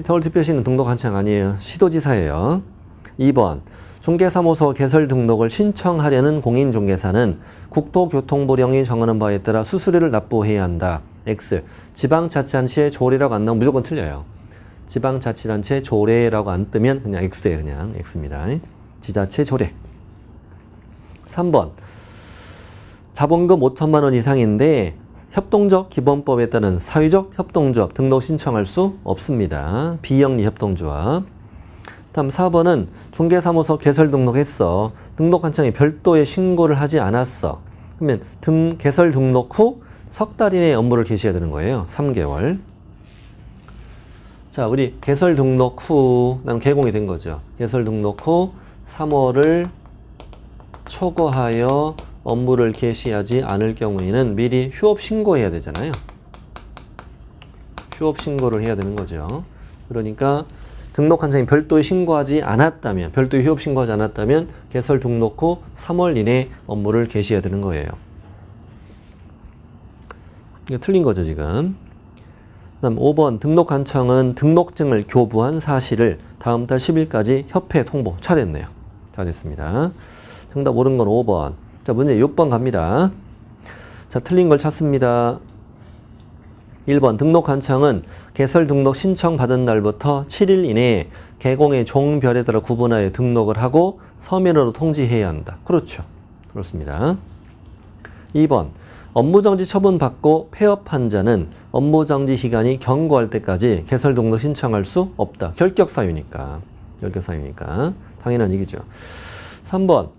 서울특별시는 등록관청 아니에요. 시도지사예요. 2번. 중개사무소 개설 등록을 신청하려는 공인중개사는 국토교통부령이 정하는 바에 따라 수수료를 납부해야 한다. X. 지방자치단체 조례라고 안 나오면 무조건 틀려요. 지방자치단체 조례라고 안 뜨면 그냥 X예요. 그냥 X입니다. 지자체 조례. 3번. 자본금 5천만 원 이상인데 협동조합 기본법에 따른 사회적 협동조합 등록 신청할 수 없습니다. 비영리 협동조합. 다음 4번은 중개사무소 개설 등록했어. 등록관청에 별도의 신고를 하지 않았어. 그러면 개설 등록 후 석 달 이내에 업무를 개시해야 되는 거예요. 3개월. 자, 우리 개설 등록 후, 난 개공이 된 거죠. 개설 등록 후 3월을 초과하여 업무를 개시하지 않을 경우에는 미리 휴업 신고해야 되잖아요. 휴업 신고를 해야 되는 거죠. 그러니까 등록관청이 별도에 신고하지 않았다면, 별도에 휴업 신고하지 않았다면 개설 등록 후 3월 이내에 업무를 개시해야 되는 거예요. 이거 틀린 거죠, 지금. 그다음 5번 등록관청은 등록증을 교부한 사실을 다음 달 10일까지 협회에 통보. 잘했네요. 잘했습니다. 정답 옳은 건 5번. 자, 문제 6번 갑니다. 자, 틀린 걸 찾습니다. 1번 등록관청은 개설 등록 신청 받은 날부터 7일 이내에 개공의 종별에 따라 구분하여 등록을 하고 서면으로 통지해야 한다. 그렇죠. 그렇습니다. 2번 업무정지 처분받고 폐업한 자는 업무정지 기간이 경고할 때까지 개설 등록 신청할 수 없다. 결격사유니까. 결격사유니까. 당연한 얘기죠. 3번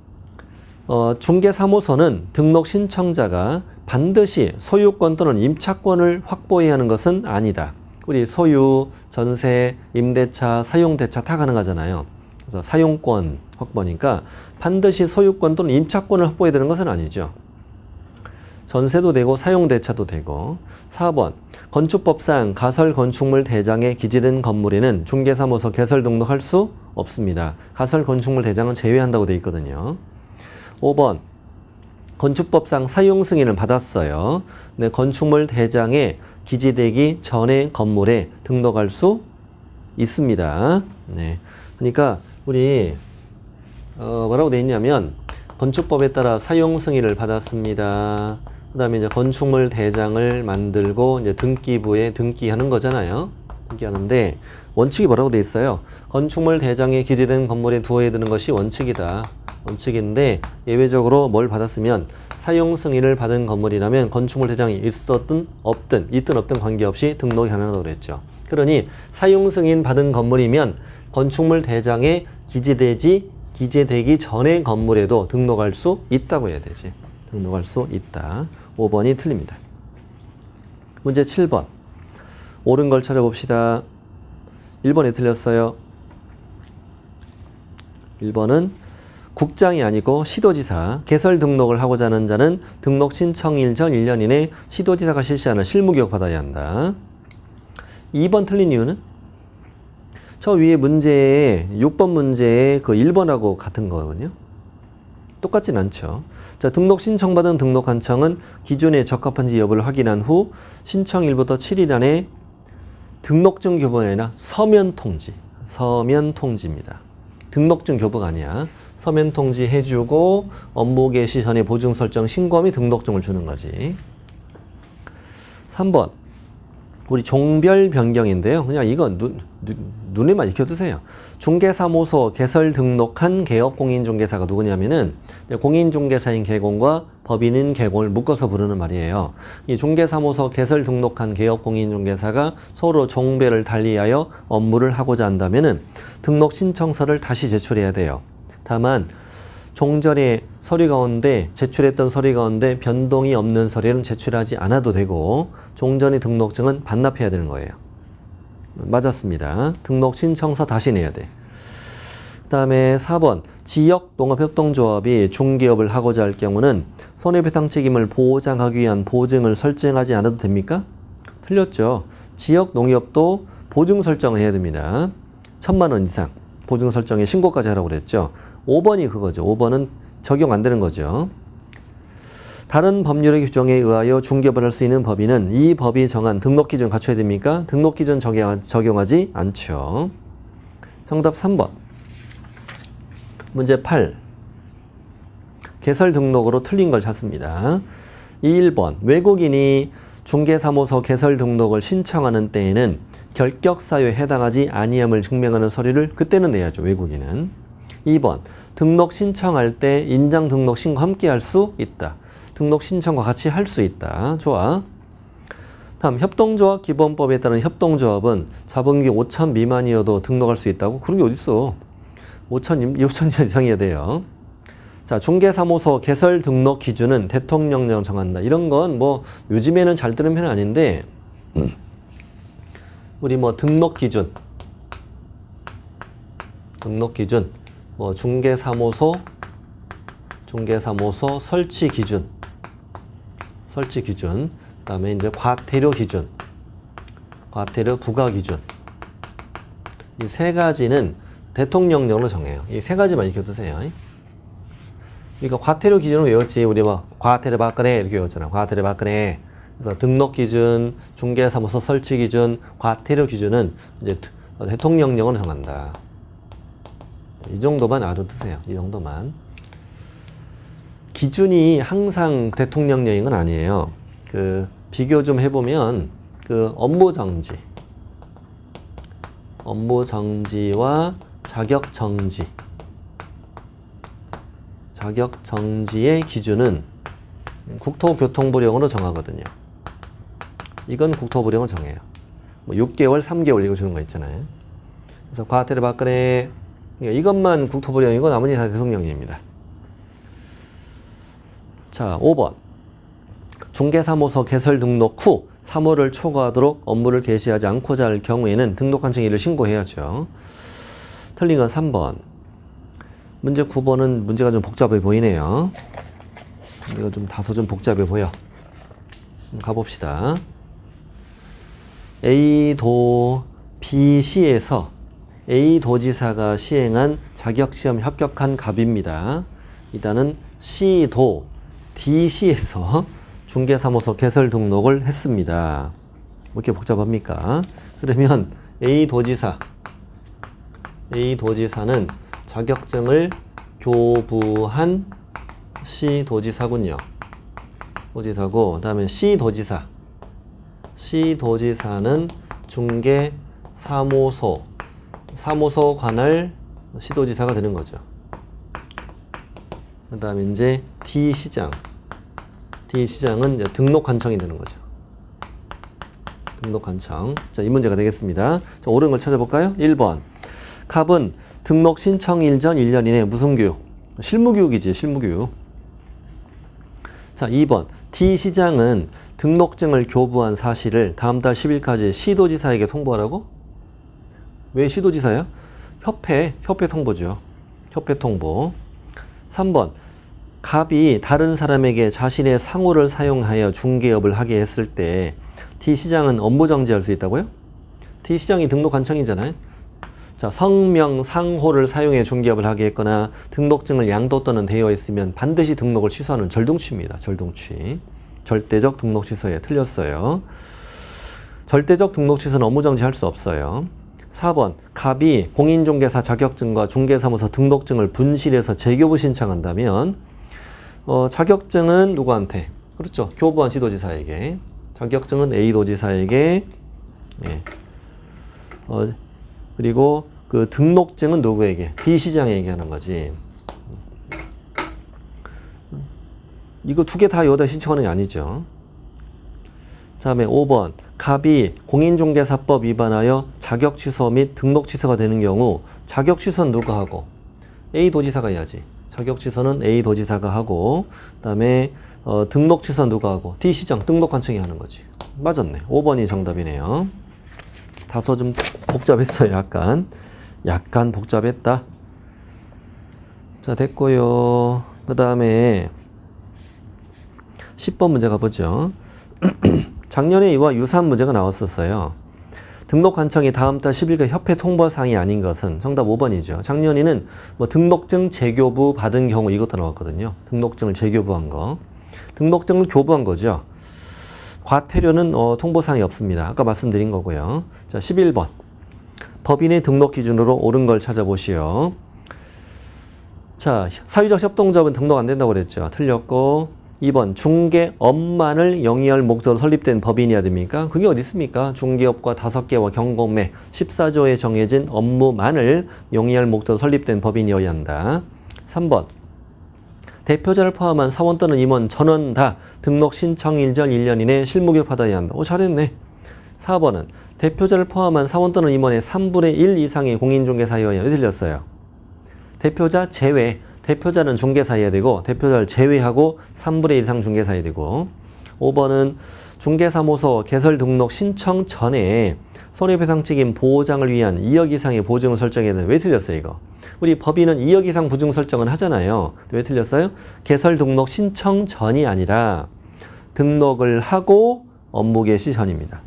중개사무소는 등록 신청자가 반드시 소유권 또는 임차권을 확보해야 하는 것은 아니다. 우리 소유, 전세, 임대차, 사용대차 다 가능하잖아요. 그래서 사용권 확보니까 반드시 소유권 또는 임차권을 확보해야 되는 것은 아니죠. 전세도 되고 사용대차도 되고. 4번 건축법상 가설 건축물 대장에 기재된 건물에는 중개사무소 개설 등록할 수 없습니다. 가설 건축물 대장은 제외한다고 되어 있거든요. 5번 건축법상 사용 승인을 받았어요. 네, 건축물 대장에 기재되기 전에 건물에 등록할 수 있습니다. 네, 그러니까 우리 뭐라고 되어 있냐면 건축법에 따라 사용 승인을 받았습니다. 그 다음에 이제 건축물 대장을 만들고 이제 등기부에 등기하는 거잖아요. 등기하는데 원칙이 뭐라고 돼 있어요? 건축물 대장에 기재된 건물에 두어야 되는 것이 원칙이다. 원칙인데 예외적으로 뭘 받았으면 사용 승인을 받은 건물이라면 건축물 대장이 있든 없든 관계없이 등록이 가능하다고 그랬죠. 그러니 사용 승인 받은 건물이면 건축물 대장에 기재되기 전의 건물에도 등록할 수 있다고 해야 되지. 등록할 수 있다. 5번이 틀립니다. 문제 7번. 옳은 걸 찾아봅시다. 1번이 틀렸어요. 1번은 국장이 아니고 시도지사, 개설 등록을 하고자 하는 자는 등록 신청일 전 1년 이내 시도지사가 실시하는 실무교육 받아야 한다. 2번 틀린 이유는? 저 위에 문제에 6번 문제에 그 1번하고 같은 거거든요. 똑같진 않죠. 자, 등록 신청받은 등록한청은 기준에 적합한지 여부를 확인한 후 신청일부터 7일 안에 등록증 교부가 아니라 서면 통지입니다. 등록증 교부가 아니야. 서면 통지 해주고 업무 개시 전에 보증 설정 신고함이 등록증을 주는 거지. 3번. 우리 종별 변경인데요. 그냥 이거 눈에만 익혀두세요. 중개사무소 개설 등록한 개업공인중개사가 누구냐면은 공인중개사인 개공과 법인인 개공을 묶어서 부르는 말이에요. 이 중개사무소 개설 등록한 개업공인중개사가 서로 종별을 달리하여 업무를 하고자 한다면은 등록 신청서를 다시 제출해야 돼요. 다만 종전에 서류 가운데 제출했던 서류 가운데 변동이 없는 서류는 제출하지 않아도 되고 종전의 등록증은 반납해야 되는 거예요. 맞았습니다. 등록 신청서 다시 내야 돼. 그 다음에 4번 지역농업협동조합이 중개업을 하고자 할 경우는 손해배상 책임을 보장하기 위한 보증을 설정하지 않아도 됩니까? 틀렸죠. 지역농협도 보증 설정을 해야 됩니다. 1,000만 원 이상 보증 설정에 신고까지 하라고 그랬죠. 5번이 그거죠. 5번은 적용 안 되는 거죠. 다른 법률의 규정에 의하여 중개업을 할 수 있는 법인은 이 법이 정한 등록 기준 갖춰야 됩니까? 등록 기준 적용하지 않죠. 정답 3번. 문제 8. 개설 등록으로 틀린 걸 찾습니다. 1번. 외국인이 중개사무소 개설 등록을 신청하는 때에는 결격사유에 해당하지 아니함을 증명하는 서류를 그때는 내야죠. 외국인은. 2번. 등록 신청할 때 인장 등록 신고 함께 할 수 있다. 등록 신청과 같이 할 수 있다. 좋아. 다음 협동조합 기본법에 따른 협동조합은 자본기 5천 미만이어도 등록할 수 있다고? 그런 게 어딨어. 5천 이상이어야 돼요. 자, 중개사무소 개설 등록 기준은 대통령령 정한다. 이런 건 뭐 요즘에는 잘 들은 편은 아닌데 우리 뭐 등록 기준 뭐 중개사무소 설치 기준, 그다음에 이제 과태료 기준, 과태료 부과 기준. 이 세 가지는 대통령령으로 정해요. 이 세 가지만 익혀두세요. 그러니까 과태료 기준은 외웠지. 우리 뭐 과태료 박근혜 이렇게 외웠잖아. 과태료 박근혜. 그래서 등록 기준, 중개사무소 설치 기준, 과태료 기준은 이제 대통령령으로 정한다. 이 정도만 알아두세요. 이 정도만. 기준이 항상 대통령령인 건 아니에요. 그 비교 좀 해보면 그 업무 정지와 자격 정지의 기준은 국토교통부령으로 정하거든요. 이건 국토부령을 정해요. 뭐 6개월, 3개월 이거 주는 거 있잖아요. 그래서 과태료 박근혜 이것만 국토부령이고 나머지 다 대통령령입니다. 자, 5번. 중개사무소 개설 등록 후 3월을 초과하도록 업무를 개시하지 않고자 할 경우에는 등록한 증의를 신고해야죠. 틀린 건 3번. 문제 9번은 문제가 좀 복잡해 보이네요. 이거 좀 다소 좀 복잡해 보여. 가봅시다. A도 BC에서 A도지사가 시행한 자격시험 합격한 갑입니다. 일단은 C도 DC에서 중개사무소 개설 등록을 했습니다. 뭐 이렇게 복잡합니까? 그러면 A도지사는 자격증을 교부한 C도지사군요. 도지사고, 그다음에 C도지사는 중개사무소 관할 시도지사가 되는 거죠. 그 다음에 이제 D시장은 이제 등록관청이 되는 거죠. 등록관청. 자, 이 문제가 되겠습니다. 자, 옳은 걸 찾아볼까요? 1번. 갑은 등록 신청일 전 1년 이내 무슨 교육? 실무교육이지, 실무교육. 자, 2번. D시장은 등록증을 교부한 사실을 다음 달 10일까지 시도지사에게 통보하라고? 왜 시도지사야? 협회 통보죠. 협회 통보. 3번. 갑이 다른 사람에게 자신의 상호를 사용하여 중개업을 하게 했을 때 D시장은 업무 정지할 수 있다고요? D시장이 등록관청이잖아요. 자, 성명, 상호를 사용해 중개업을 하게 했거나 등록증을 양도 또는 되어 있으면 반드시 등록을 취소하는 절동치입니다. 절동치. 절대적 등록 취소에 틀렸어요. 절대적 등록 취소는 업무 정지할 수 없어요. 4번. 갑이 공인중개사 자격증과 중개사무소 등록증을 분실해서 재교부 신청한다면 자격증은 누구한테? 그렇죠. 교부한 시도지사에게. 자격증은 A도지사에게. 예. 그리고 그 등록증은 누구에게? D시장에게 하는 거지. 이거 두 개 다 여기다 신청하는 게 아니죠. 다음에 5번. 갑이 공인중개사법 위반하여 자격 취소 및 등록 취소가 되는 경우 자격 취소는 누가 하고? A도지사가 해야지. 자격 취소는 A도지사가 하고, 그다음에 등록 취소는 누가 하고? D시장 등록관청이 하는 거지. 맞았네. 5번이 정답이네요. 다소 좀 복잡했어요. 약간 복잡했다. 자, 됐고요. 그 다음에 10번 문제 가보죠. 작년에 이와 유사한 문제가 나왔었어요. 등록관청이 다음 달 10일까 협회 통보사항이 아닌 것은 정답 5번이죠. 작년에는 뭐 등록증 재교부 받은 경우 이것도 나왔거든요. 등록증을 재교부한 거. 등록증을 교부한 거죠. 과태료는 통보사항이 없습니다. 아까 말씀드린 거고요. 자, 11번. 법인의 등록 기준으로 옳은 걸 찾아보시오. 자, 사유적 협동조합은 등록 안 된다고 그랬죠. 틀렸고. 2번. 중개업만을 영위할 목적으로 설립된 법인이어야 됩니까? 그게 어디 있습니까? 중개업과 5개와 경공매 14조에 정해진 업무만을 영위할 목적으로 설립된 법인이어야 한다. 3번. 대표자를 포함한 사원 또는 임원 전원 다 등록 신청일 전 1년 이내 실무교육 받아야 한다. 잘했네. 4번은 대표자를 포함한 사원 또는 임원의 3분의 1 이상의 공인중개사여야 왜 틀렸어요? 대표자 제외. 대표자는 중개사여야 되고 대표자를 제외하고 3분의 1 이상 중개사여야 되고. 5번은 중개사무소 개설 등록 신청 전에 손해배상 책임 보장을 위한 2억 이상의 보증을 설정해야 되는데 왜 틀렸어요 이거? 우리 법인은 2억 이상 보증 설정을 하잖아요. 왜 틀렸어요? 개설 등록 신청 전이 아니라 등록을 하고 업무 개시 전입니다.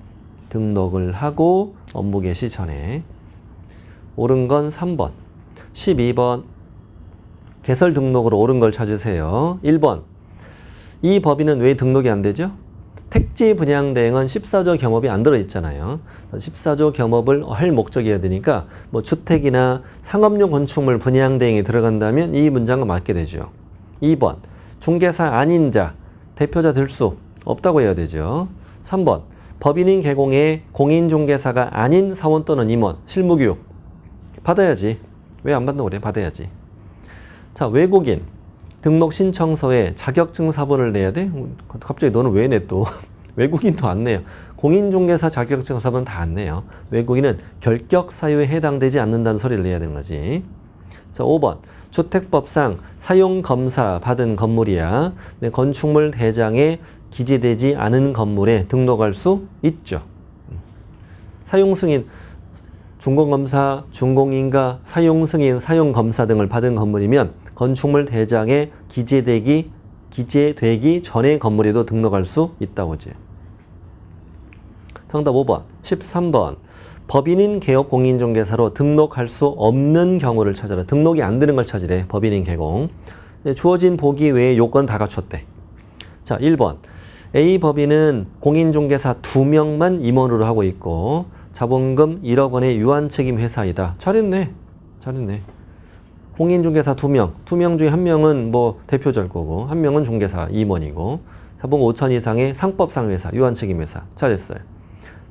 등록을 하고 업무 개시 전에. 옳은 건 3번. 12번. 개설 등록으로 옳은 걸 찾으세요. 1번. 이 법인은 왜 등록이 안 되죠? 택지 분양 대행은 14조 겸업이 안 들어있잖아요. 14조 겸업을 할 목적이어야 되니까 뭐 주택이나 상업용 건축물 분양 대행이 들어간다면 이 문장은 맞게 되죠. 2번. 중개사 아닌 자, 대표자 될 수 없다고 해야 되죠. 3번. 법인인 개공의 공인중개사가 아닌 사원 또는 임원, 실무교육 받아야지. 왜 안 받는다고 그래? 받아야지. 자, 외국인 등록 신청서에 자격증 사본을 내야 돼? 갑자기 너는 왜 내 또? 외국인도 안 내요. 공인중개사 자격증 사본은 다 안 내요. 외국인은 결격 사유에 해당되지 않는다는 소리를 내야 되는 거지. 자, 5번. 주택법상 사용검사 받은 건물이야. 건축물 대장에 기재되지 않은 건물에 등록할 수 있죠. 사용 승인. 준공검사, 준공인가, 사용승인, 사용검사 등을 받은 건물이면 건축물 대장에 기재되기 전의 건물에도 등록할 수 있다고지. 정답 5번. 13번. 법인인 개업 공인중개사로 등록할 수 없는 경우를 찾아라. 등록이 안 되는 걸 찾으래. 법인인 개공. 주어진 보기 외에 요건 다 갖췄대. 자, 1번. A 법인은 공인중개사 2명만 임원으로 하고 있고 자본금 1억 원의 유한책임 회사이다. 잘했네. 잘했네. 공인중개사 2명. 2명 중에 1명은 뭐 대표자일 거고 1명은 중개사 임원이고 자본금 5천 이상의 상법상 회사, 유한책임 회사. 잘했어요.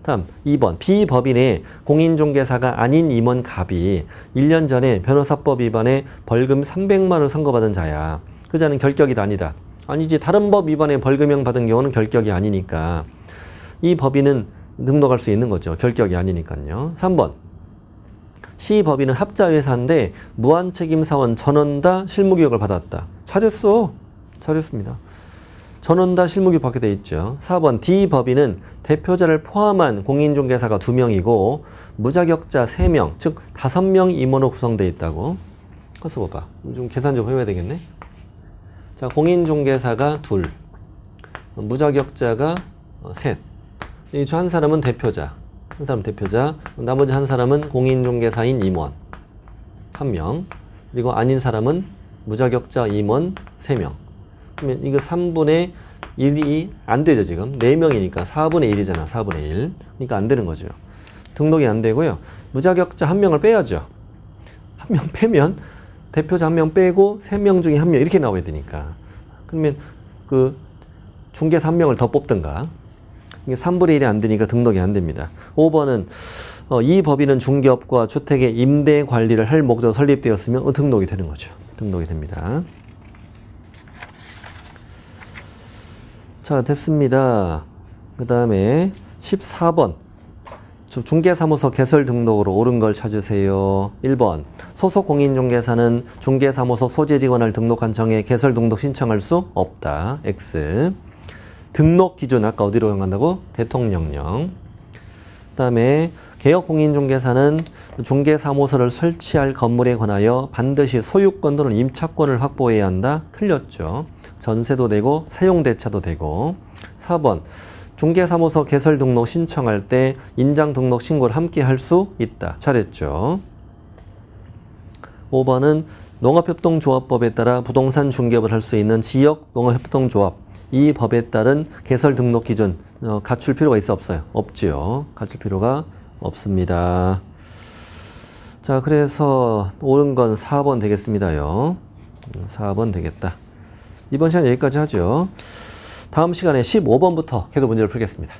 다음 2번. B법인의 공인중개사가 아닌 임원 갑이 1년 전에 변호사법 위반에 벌금 300만 원 선고받은 자야. 그 자는 결격이 아니다. 아니지. 다른 법 위반에 벌금형 받은 경우는 결격이 아니니까 이 법인은 등록할 수 있는 거죠. 결격이 아니니까요. 3번. C법인은 합자회사인데 무한책임사원 전원 다 실무교육을 받았다. 잘했어. 잘했습니다. 전원 다 실무교육 받게 돼 있죠. 4번. D법인은 대표자를 포함한 공인중개사가 2명이고 무자격자 3명, 즉 5명 임원으로 구성되어 있다고. 그래서 봐봐. 좀 계산 좀 해봐야 되겠네. 자, 공인중개사가 2, 무자격자가 3. 이 한 사람은 대표자, 한 사람 대표자, 나머지 한 사람은 공인중개사인 임원 1명, 그리고 아닌 사람은 무자격자 임원 3명. 그러면 이거 3분의 1이 안 되죠, 지금. 4명이니까 4분의 1이잖아, 4분의 1. 그러니까 안 되는 거죠. 등록이 안 되고요. 무자격자 1명을 빼야죠. 1명 빼면 대표자 1명 빼고 3명 중에 1명 이렇게 나와야 되니까. 그러면 그 중개사 1명을 더 뽑든가. 이게 3분의 1이 안 되니까 등록이 안 됩니다. 5번은 이 법인은 중개업과 주택의 임대 관리를 할 목적으로 설립되었으면 등록이 되는 거죠. 등록이 됩니다. 자, 됐습니다. 그 다음에 14번. 중개사무소 개설 등록으로 옳은 걸 찾으세요. 1번. 소속 공인중개사는 중개사무소 소재 직원을 등록한 정에 개설 등록 신청할 수 없다. X. 등록 기준 아까 어디로 연관한다고? 대통령령. 그 다음에 개업 공인중개사는 중개사무소를 설치할 건물에 관하여 반드시 소유권 또는 임차권을 확보해야 한다. 틀렸죠. 전세도 되고 사용대차도 되고. 4번. 중개사무소 개설 등록 신청할 때 인장 등록 신고를 함께 할 수 있다. 잘했죠. 5번은 농업협동조합법에 따라 부동산 중개업을 할 수 있는 지역 농업협동조합. 이 법에 따른 개설 등록 기준 갖출 필요가 있어 없어요? 없지요. 갖출 필요가 없습니다. 자, 그래서 옳은 건 4번 되겠습니다요. 4번 되겠다. 이번 시간 여기까지 하죠. 다음 시간에 15번부터 계속 문제를 풀겠습니다.